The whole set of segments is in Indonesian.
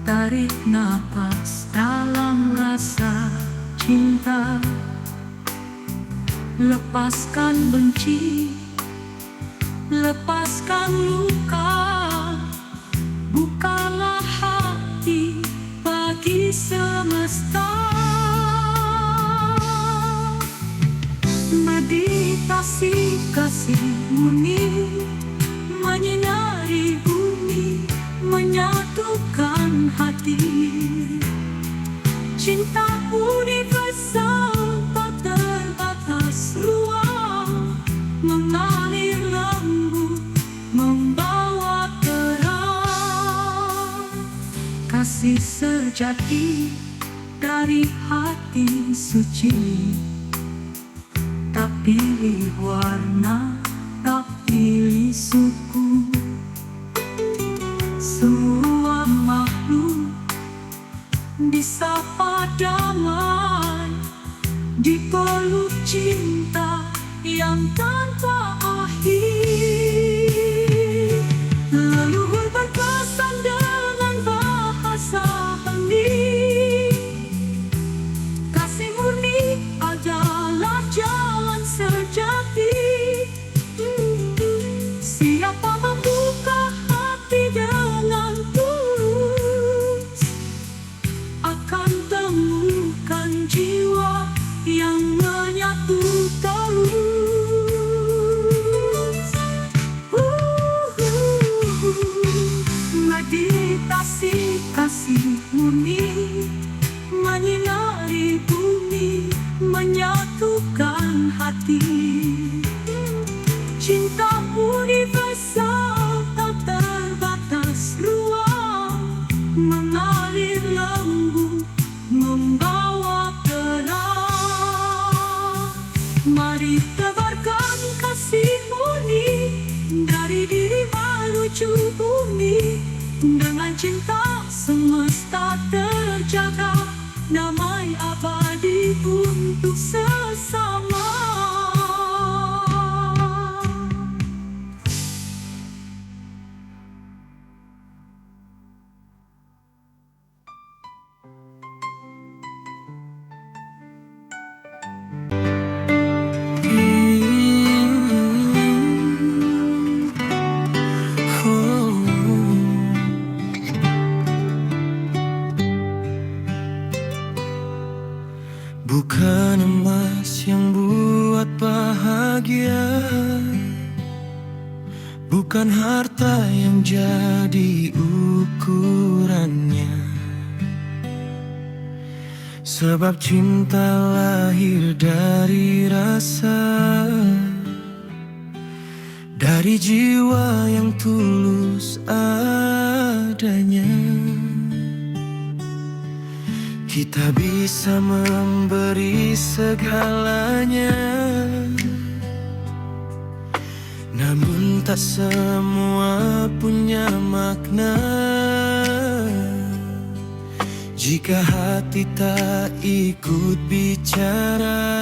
Tarik napas dalam rasa cinta, lepaskan benci, lepaskan luka. Bukalah hati bagi semesta. Meditasi kasih murni menyinari bumi, menyatukan hati. Cinta universal tak terbatas ruang, mengalir lembut, membawa terang. Kasih sejati dari hati suci, tak pilih warna, tak pilih suku. Semua makhluk disapa damai, dipeluk cinta yang tanpa akhir. Leluhur berpesan dengan bahasa hening, kasih murni adalah jalan sejati. Siapa membuka hati dengan tulus akan temukan jiwa yang menyatu terus. Meditasi kasih murni menyinari bumi, menyatukan hati. Cinta universal tak terbatas ruang, mengalir lembut, membawa terang. Mari tebarkan kasih murni dari diri menuju bumi. Dengan cinta semesta terjaga, damai abadi untuk sesama. Bukan emas yang buat bahagia, bukan harta yang jadi ukurannya. Sebab cinta lahir dari rasa, dari jiwa yang tulus adanya. Kita bisa memberi segalanya, namun tak semua punya makna jika hati tak ikut bicara.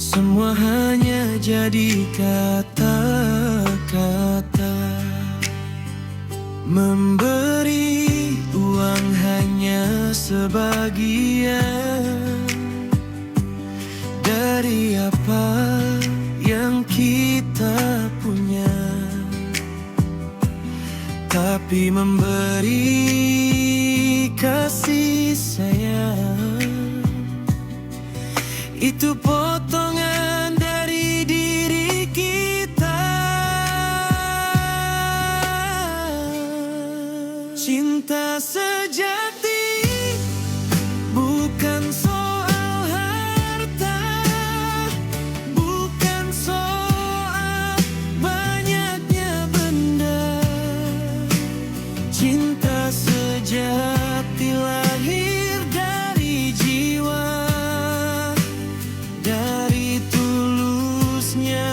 Semua hanya jadi kata-kata. Memberi uang hanya sebagian dari apa yang kita punya, tapi memberi kasih sayang itu potongan dari diri kita. Cinta sejati bukan soal harta, bukan soal banyaknya benda. Cinta sejati lahir dari jiwa, dari tulusnya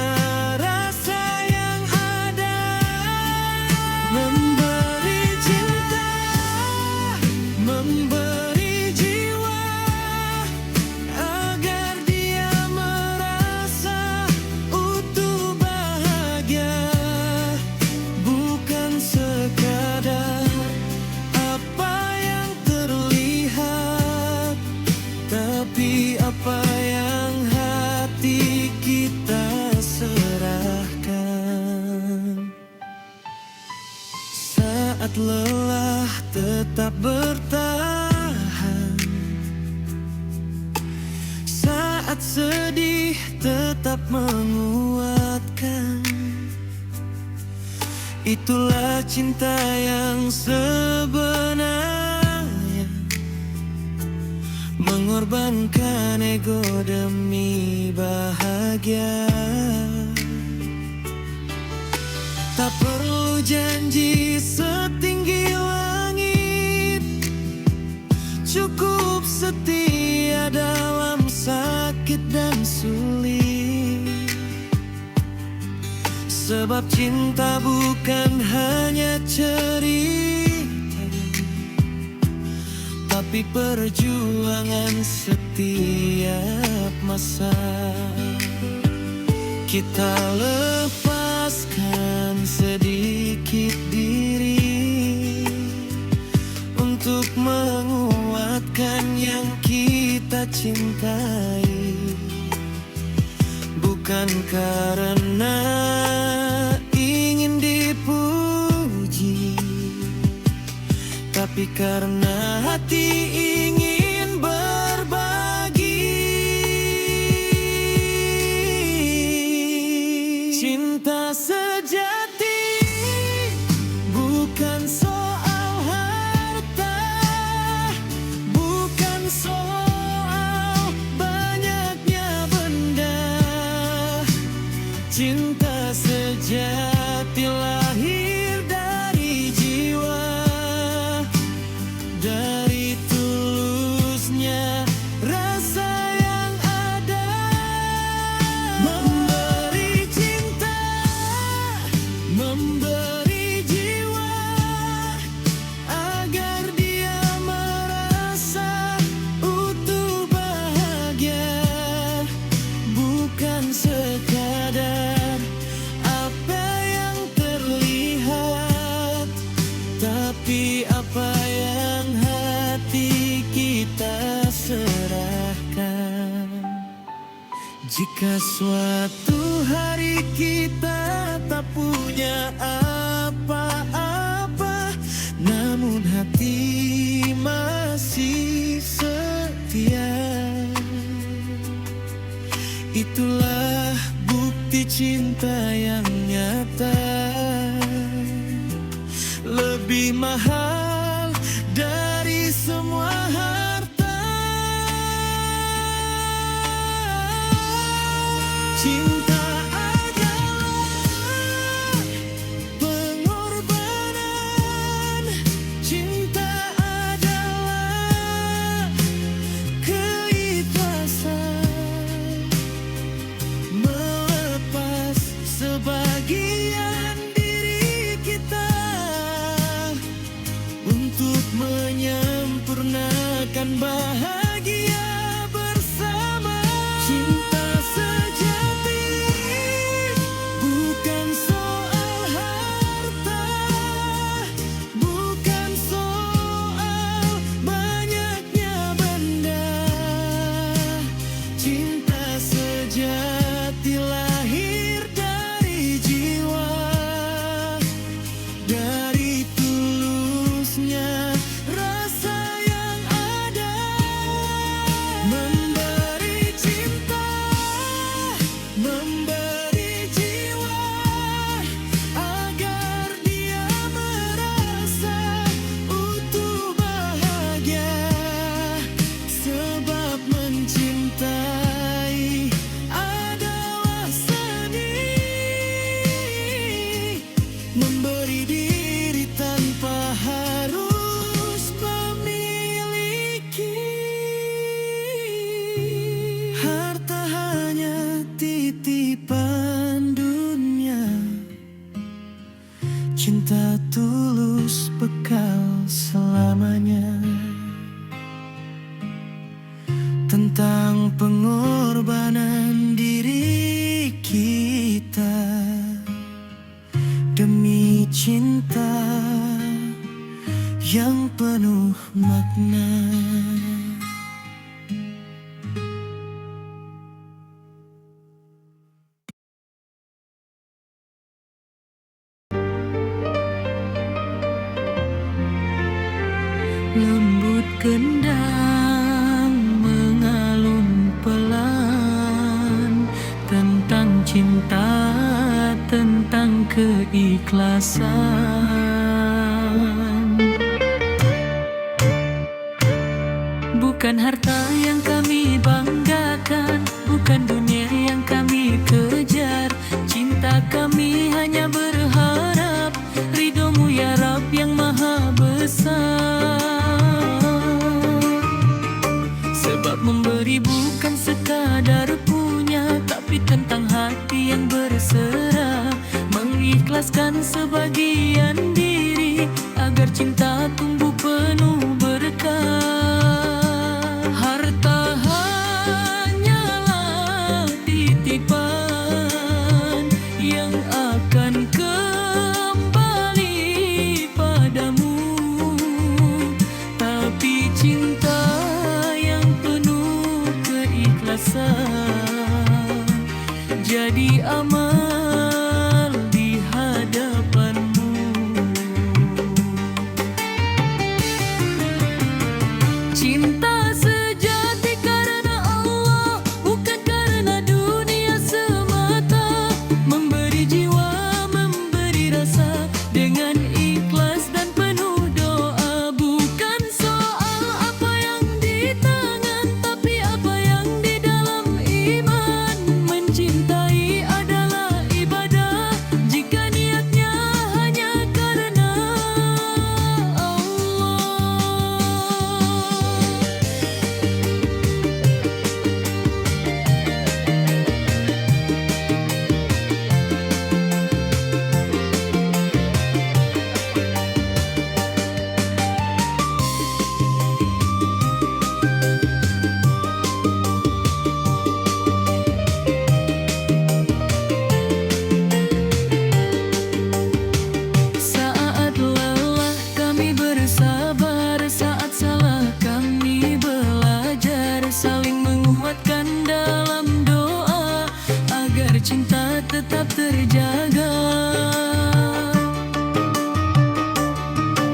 rasa yang ada. Memberi cinta Saat lelah tetap bertahan, saat sedih tetap menguatkan. Itulah cinta yang sebenarnya, mengorbankan ego demi bahagia. Tak perlu janji setinggi langit, cukup setia dalam sakit dan sulit. Sebab cinta bukan hanya cerita, tapi perjuangan setiap masa. Kita lepaskan sedikit diri untuk menguatkan yang kita cintai. Bukan karena ingin dipuji, tapi karena hati ingin berbagi. Cinta sejati bukan soal harta, bukan soal banyaknya benda. Cinta sejati lahir dari jiwa, dari tulusnya rasa yang ada. Memberi cinta, memberi jiwa, agar dia merasa utuh bahagia. Bukan sekadar apa yang terlihat, tapi apa yang hati kita serahkan. Jika suatu hari kita tak punya apa-apa, namun hati masih setia, itulah bukti cinta yang nyata. Lebih mahal dari semua harta. Cinta adalah pengorbanan, cinta adalah keikhlasan, melepas sebagian diri kita untuk menyempurnakan bahagia bersama. Cinta sejati bukan soal harta, bukan soal banyaknya benda. Cinta sejati lahir dari jiwa, dari tulusnya rasa yang ada. Memberi cinta, memberi jiwa, agar dia merasa utuh bahagia. Sebab mencintai adalah seni, memberi diri tanpa harus memiliki. Harta hanya titipan dunia, cinta tulus bekal selamanya. Tentang pengorbanan diri kita demi cinta yang penuh makna. lembut gendang mengalun pelan tentang cinta, tentang keikhlasan. Bukan harta yang kami banggakan, bukan dunia yang kami kejar. Cinta kami hanya berharap ridhomu ya Rabb yang maha besar. Sebab memberi bukan sekadar punya, tapi tentang hati yang berserah, mengikhlaskan sebagian diri agar cinta tumbuh penuh berkah. Harta hanyalah titipan yang akan kembali padamu, tapi cinta yang penuh keikhlasan jadi amal di hadapanmu. Cinta sejati karena Allah, bukan karena dunia semata. Memberi jiwa, memberi rasa dengan ikhlas dan penuh doa. Bukan soal apa yang di tangan, tapi apa yang di dalam iman. Mencintai adalah ibadah jika niatnya hanya karena Allah. Saat lelah kami bersabar, saat salah kami belajar, saling menguatkan dalam doa agar cinta tetap terjaga.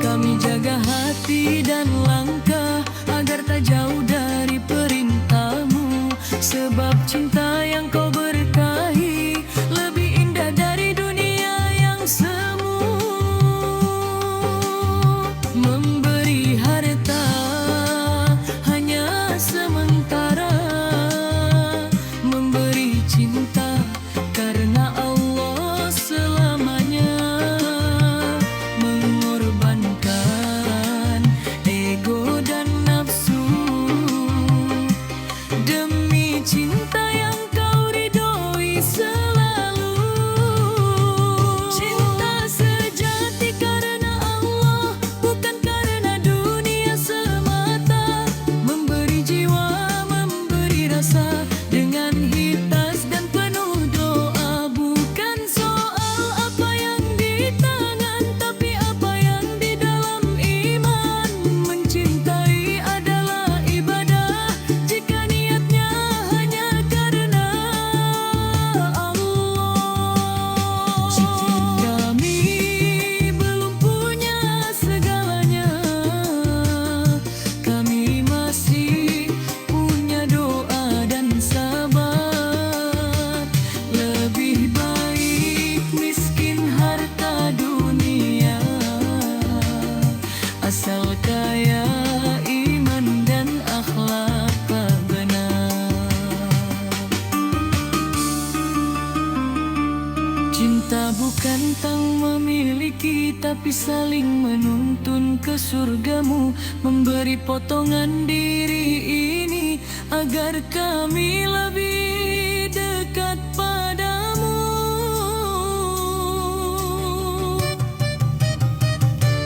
Kami jaga hati dan langkah agar tak jauh dari perintahmu, sebab cinta yang kau berkahi lebih indah dari dunia yang semu. Memberi harta hanya sementara, memberi cinta karena Allah selamanya. Mengorbankan ego dan nafsu demi cinta yang kau ridhoi selalu. Cinta sejati karena Allah, bukan karena dunia semata. Memberi jiwa, memberi rasa dengan ikhlas dan penuh doa. Bukan soal apa yang di tangan, tapi apa yang di dalam iman. Mencintai adalah ibadah jika niatnya hanya karena Allah. Kami belum punya segalanya, kami masih punya doa dan sabar. Lebih baik miskin harta dunia, asal kaya iman dan akhlak tak benar. Cinta bukan tentang memiliki, tapi saling menuntun ke surgamu. Memberi potongan diri ini agar kami lebih dekat padamu.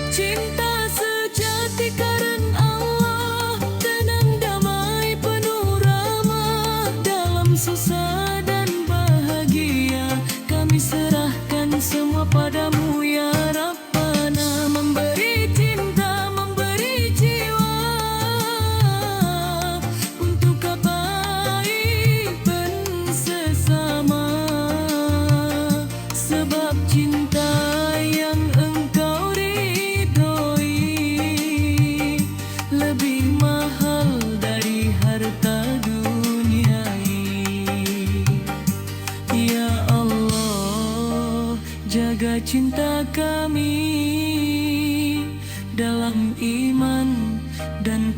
Cinta sejati karena Allah, tenang damai penuh rahmat. Dalam susah dan bahagia kami serahkan semua padamu ya Rabbana. Memberi cinta, memberi jiwa untuk kebaikan sesama. Sebab cinta yang engkau ridhoi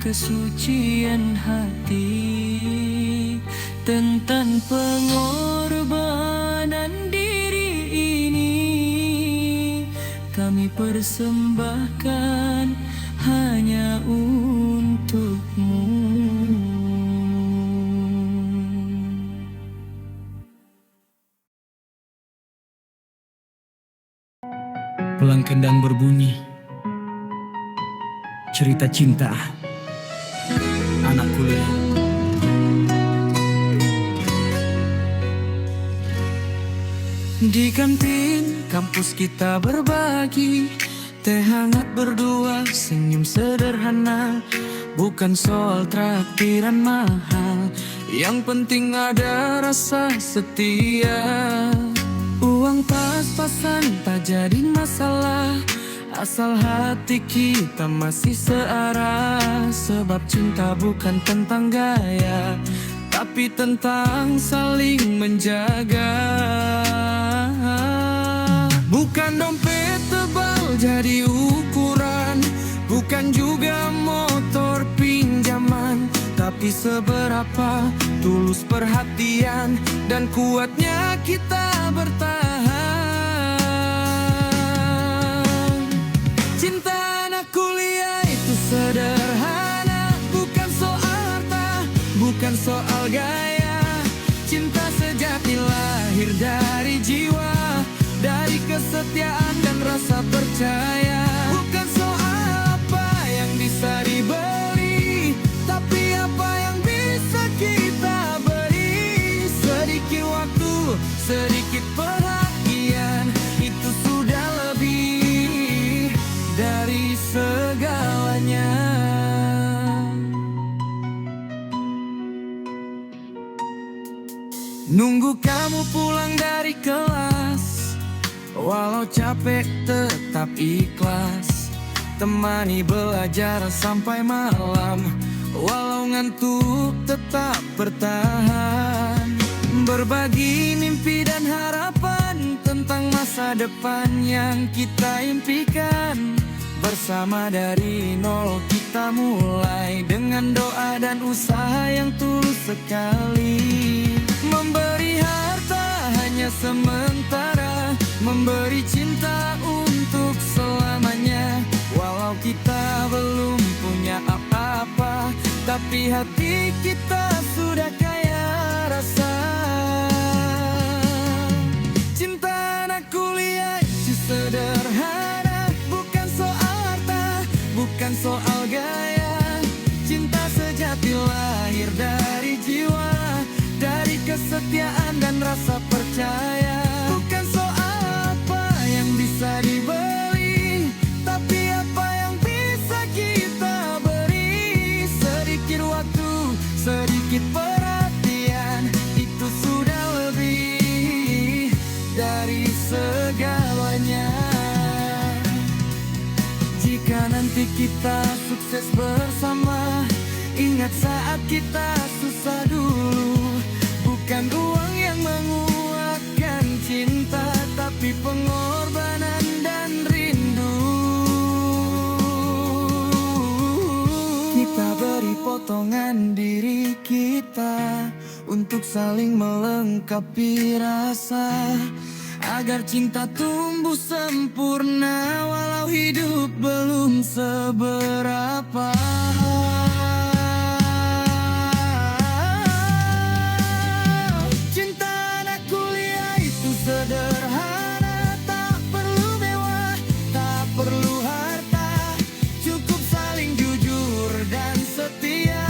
kesucian hati, tentang pengorbanan diri ini kami persembahkan hanya untukmu. Pelang kendang berbunyi, cerita cinta anak kuliah. Di kantin kampus kita berbagi teh hangat berdua, senyum sederhana. Bukan soal traktiran mahal, yang penting ada rasa setia. Uang pas-pasan tak jadi masalah, asal hati kita masih searah. Sebab cinta bukan tentang gaya, tapi tentang saling menjaga. Bukan dompet tebal jadi ukuran, bukan juga motor pinjaman, tapi seberapa tulus perhatian dan kuatnya kita bertahan. Cinta anak kuliah itu sederhana, bukan soal harta, bukan soal gaya. Cinta sejati lahir dari jiwa, dari kesetiaan dan rasa percaya. Bukan soal apa yang bisa dibeli, tapi apa yang bisa kita beri. Sedikit waktu, sedikit perhatian, itu sudah lebih dari segalanya. Nunggu kamu pulang dari kelas, walau capek tetap ikhlas. Temani belajar sampai malam, walau ngantuk tetap bertahan. Berbagi mimpi dan harapan tentang masa depan yang kita impikan. Bersama dari nol kita mulai, dengan doa dan usaha yang tulus sekali. Memberi harta hanya sementara, memberi cinta untuk selamanya. Walau kita belum punya apa-apa, tapi hati kita sudah kaya rasa. Cinta anak kuliah itu sederhana, bukan soal harta, bukan soal gaya. Cinta sejati lahir dari jiwa, dari kesetiaan dan rasa percaya. Bukan soal apa yang bisa dibeli, tapi apa yang bisa kita beri. Sedikit waktu, sedikit perhatian, itu sudah lebih dari segalanya. Jika nanti kita sukses bersama, ingat saat kita susah dulu. Bukan uang yang menguatkan cinta, tapi pengorbanan dan rindu. Kita beri potongan diri kita untuk saling melengkapi rasa, agar cinta tumbuh sempurna walau hidup belum seberapa. Sederhana, tak perlu mewah, tak perlu harta, cukup saling jujur dan setia.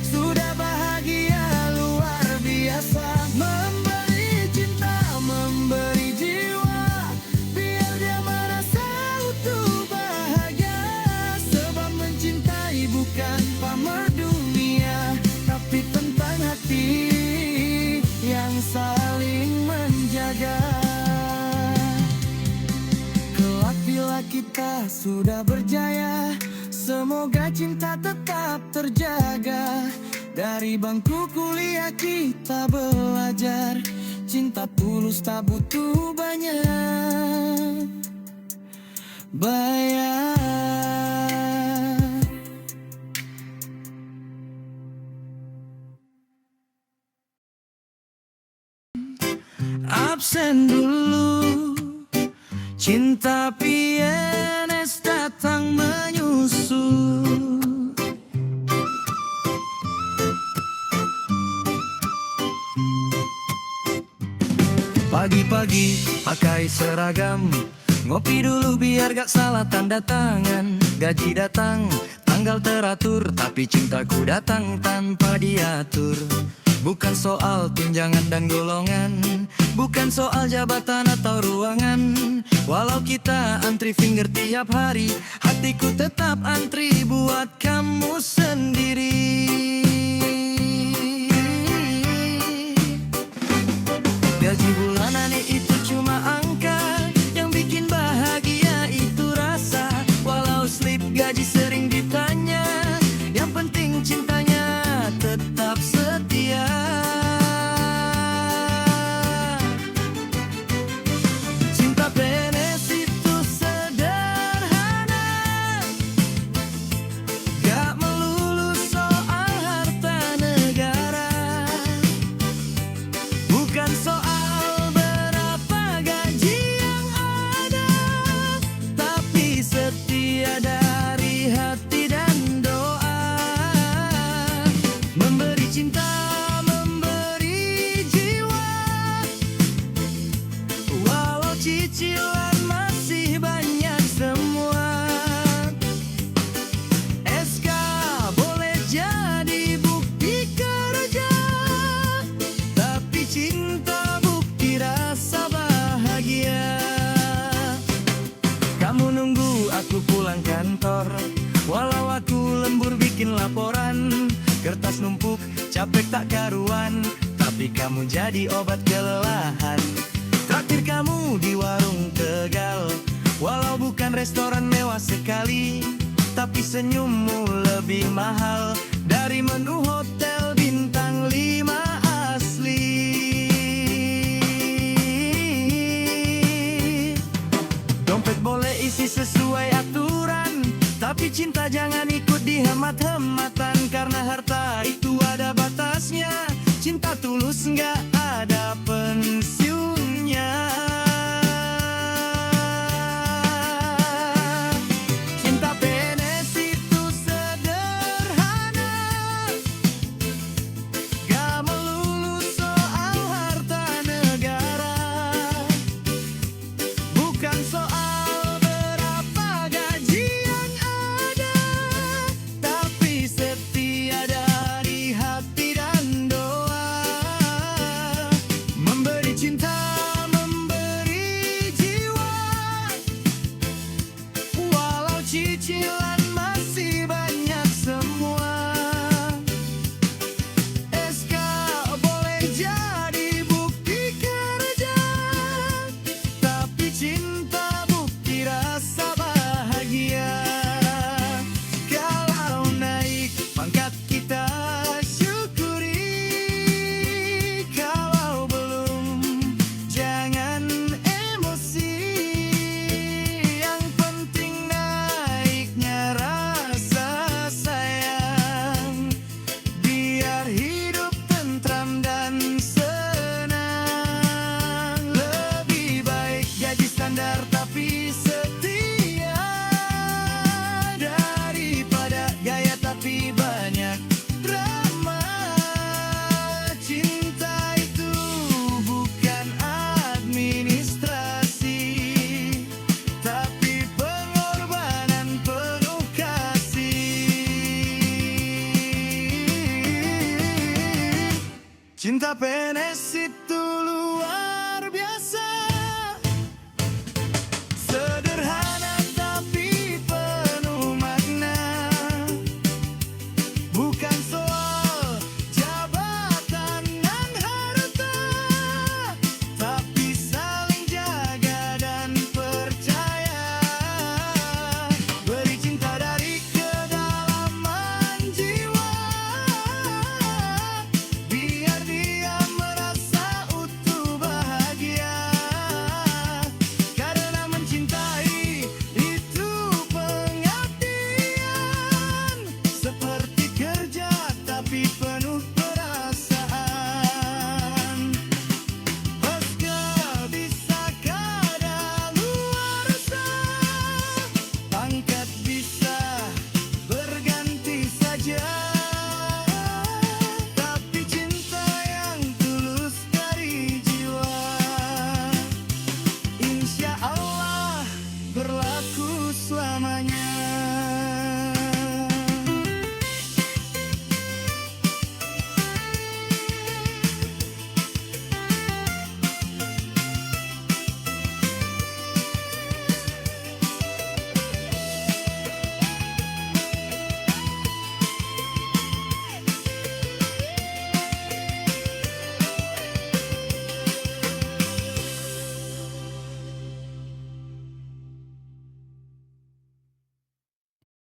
Sudah bahagia luar biasa. Memberi cinta, memberi jiwa, biar dia merasa utuh bahagia. Sebab mencintai bukan pamer dunia, tapi tentang hati yang saling menjaga. Kelak bila kita sudah berjaya, semoga cinta tetap terjaga. Dari bangku kuliah kita belajar, cinta tulus tak butuh banyak bayar. absen dulu. Cinta PNS datang menyusul. Pagi-pagi pakai seragam, ngopi dulu biar gak salah tanda tangan. Gaji datang, tanggal teratur, tapi cintaku datang tanpa diatur. Bukan soal tunjangan dan golongan, bukan soal jabatan atau ruangan. Walau kita antri finger tiap hari, hatiku tetap antri buat kamu sendiri. Gaji bulanan itu cuma angka, yang bikin bahagia itu rasa. Walau slip gaji sering ditanya, yang penting cintanya tetap setia. Cinta PNS itu sederhana, gak melulu soal harta negara. Bukan soal berapa gaji yang ada, tapi setia dari hati dan doa. Memberi cinta, memberi jiwa, walau cicilan masih banyak semua. SK boleh jadi bukti kerja, tapi cinta bukti rasa bahagia. Kamu nunggu aku pulang kantor, walau aku lembur bikin laporan. Kertas numpuk, capek tak karuan, tapi kamu jadi obat kelelahan. Traktir kamu di warung Tegal, walau bukan restoran mewah sekali, tapi senyummu lebih mahal dari menu hotel bintang 5 asli. Dompet boleh isi sesuai aturan, tapi cinta jangan ikut dihemat-hematan. Karena harta itu ada batasnya, cinta tulus nggak ada pensiunnya. Cinta PNS itu sederhana, gak melulu soal harta negara. Bukan soal berapa gaji yang ada, tapi setia dari hati dan doa. Memberi cinta, memberi jiwa, walau cicilan masih banyak semua. SK boleh jadi bukti kerja, tapi cinta bukti rasa bahagia. Kalau naik pangkat kita syukuri, kalau belum jangan emosi. Yang penting naiknya rasa sayang, biar hidup tentram dan senang. Lebih baik gaji standar tapi setia, daripada gaya tapi banyak drama. Cinta itu bukan administrasi, tapi pengorbanan penuh kasih. Cinta PNS